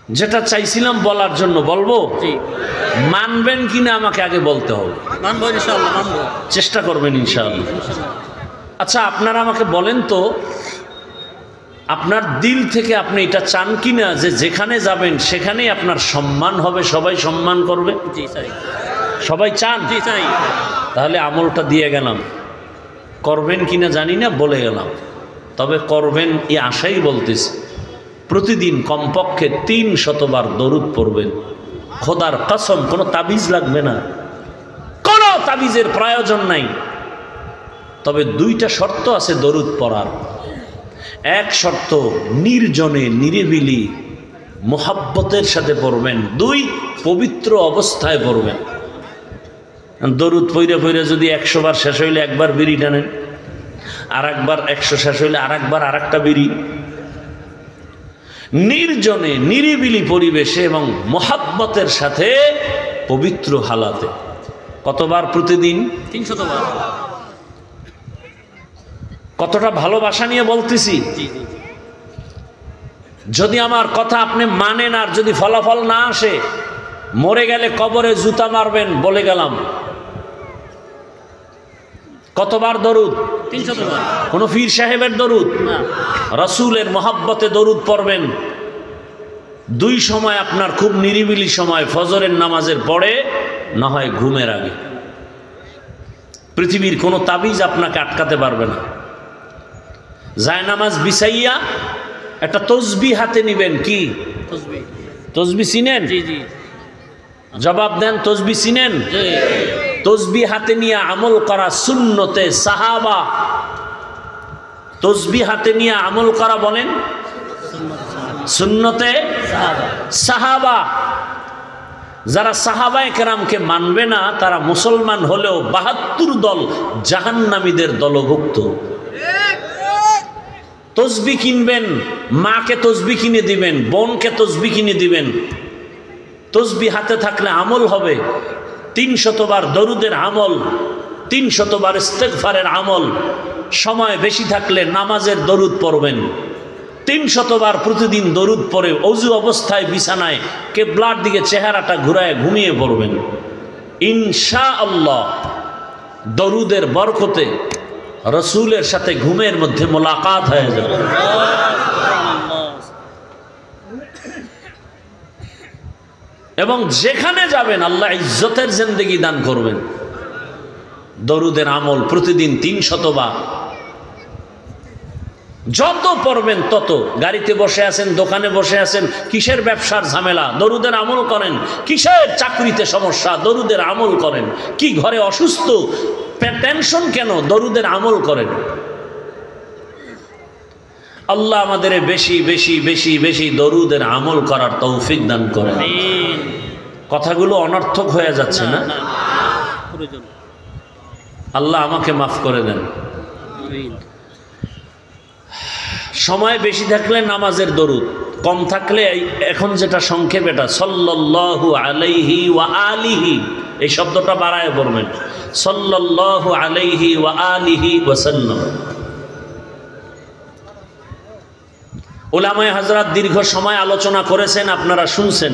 যেটা চাইছিলাম বলার জন্য বলবো, মানবেন কিনা আমাকে আগে বলতে হবে। মানবো ইনশাআল্লাহ, মানবো, চেষ্টা করবেন ইনশাআল্লাহ। আচ্ছা, আপনারা আমাকে বলেন তো, আপনার দিল থেকে আপনি এটা চান কিনা যে যেখানে যাবেন সেখানেই আপনার সম্মান হবে, সবাই সম্মান করবে? জি চাই। সবাই চান? জি চাই। তাহলে আমলটা দিয়ে গেলাম, করবেন কিনা জানি না, বলে গেলাম। তবে করবেন এই আশাই বলতেছি। প্রতিদিন কমপক্ষে 300 বার দরুদ পড়বেন। খোদার কসম, কোনো তাবিজ লাগবে না, কোনো তাবিজের প্রয়োজন নাই। তবে 2টা শর্ত আছে দরুদ পড়ার। এক শর্ত, নির্জনে নিরিবিলি মোহাব্বতের সাথে পড়বেন। 2, পবিত্র অবস্থায় পড়বেন। দরুদ পইরে পইরে যদি 100 বার শেষ হইলে একবার বিড়ি টানেন, আর একবার 100 শেষ হইলে আর একবার আর একটা বিড়ি। নির্জনে নিরিবিলি পরিবেশে এবং মোহাব্বতের সাথে পবিত্র হালাতে। কতবার প্রতিদিন? 300 বার। কতটা ভালোবাসা নিয়ে বলতেছি। যদি আমার কথা আপনি মানেন আর যদি ফলাফল না আসে, মরে গেলে কবরে জুতা মারবেন, বলে গেলাম। কতবার দরুদ? 300 বার। কোনো পীর সাহেবের দরুদ না, রাসূলের মহব্বতে দরুদ পড়বেন। 2 সময় আপনার খুব নিরিবিলি সময়, ফজরের নামাজের পরে, না হয় ঘুমের আগে। পৃথিবীর কোনো তাবিজ আপনাকে আটকাতে পারবে না। জায়নামাজ বিছাইয়া একটা তসবিহ হাতে নিবেন। কি তাসবিহ? তসবিহ চিনেন? জি জি। জবাব দেন, তসবিহ চিনেন? জি। তসবিহ হাতে নিয়ে আমল করা সুন্নতে সাহাবা। তসবিহ হাতে নিয়ে আমল করা বলেন সুন্নতে সাহাবা। যারা সাহাবায়ে কেরামকে মানবে না তারা মুসলমান হলেও 72 দল জাহান্নামীদের দলভুক্ত। তসবিহ কিনবেন, মাকে তসবিহ কিনে দিবেন, বোনকে তসবিহ কিনে দিবেন। তসবিহ হাতে থাকলে আমল হবে। 300 বার দরুদের আমল, 300 বার ইস্তেগফারের আমল। সময় বেশি থাকলে নামাজের দরুদ পড়বেন। 300 বার প্রতিদিন দরুদ পড়ে অজু অবস্থায় বিছানায় কিবলার দিকে চেহারাটা ঘুরায় ঘুমিয়ে পড়বেন। ইনশাআল্লাহ দরুদের বরকতে রসুলের সাথে ঘুমের মধ্যে মোলাকাত হয়ে যাবে। এবং যেখানে যাবেন আল্লাহ ইজ্জতের জিন্দেগি দান করবেন। দরুদের আমল প্রতিদিন 300 বার। যত পড়বেন তত। গাড়িতে বসে আছেন, দোকানে বসে আছেন, কিসের ব্যবসার ঝামেলা, দরুদের আমল করেন। কিসের চাকরিতে সমস্যা, দরুদের আমল করেন। কি ঘরে অসুস্থ, টেনশন কেন, দরুদের আমল করেন। আল্লাহ আমাদের বেশি বেশি বেশি বেশি দরুদের আমল করার তৌফিক দান করেন। কথাগুলো অনর্থক হয়ে যাচ্ছে না? আল্লাহ আমাকে মাফ করে দেন। সময় বেশি থাকলে নামাজের দরুদ, কম থাকলে এখন যেটা সংক্ষেপ, এটা সাল্লাল্লাহু আলাইহি ওয়া আলিহি, এই শব্দটা বাড়ায় পড়বেন। সাল্লাল্লাহু আলাইহি ওয়া আলিহি ওয়াসাল্লাম। উলামায়ে হযরত দীর্ঘ সময় আলোচনা করেছেন, আপনারা শুনছেন।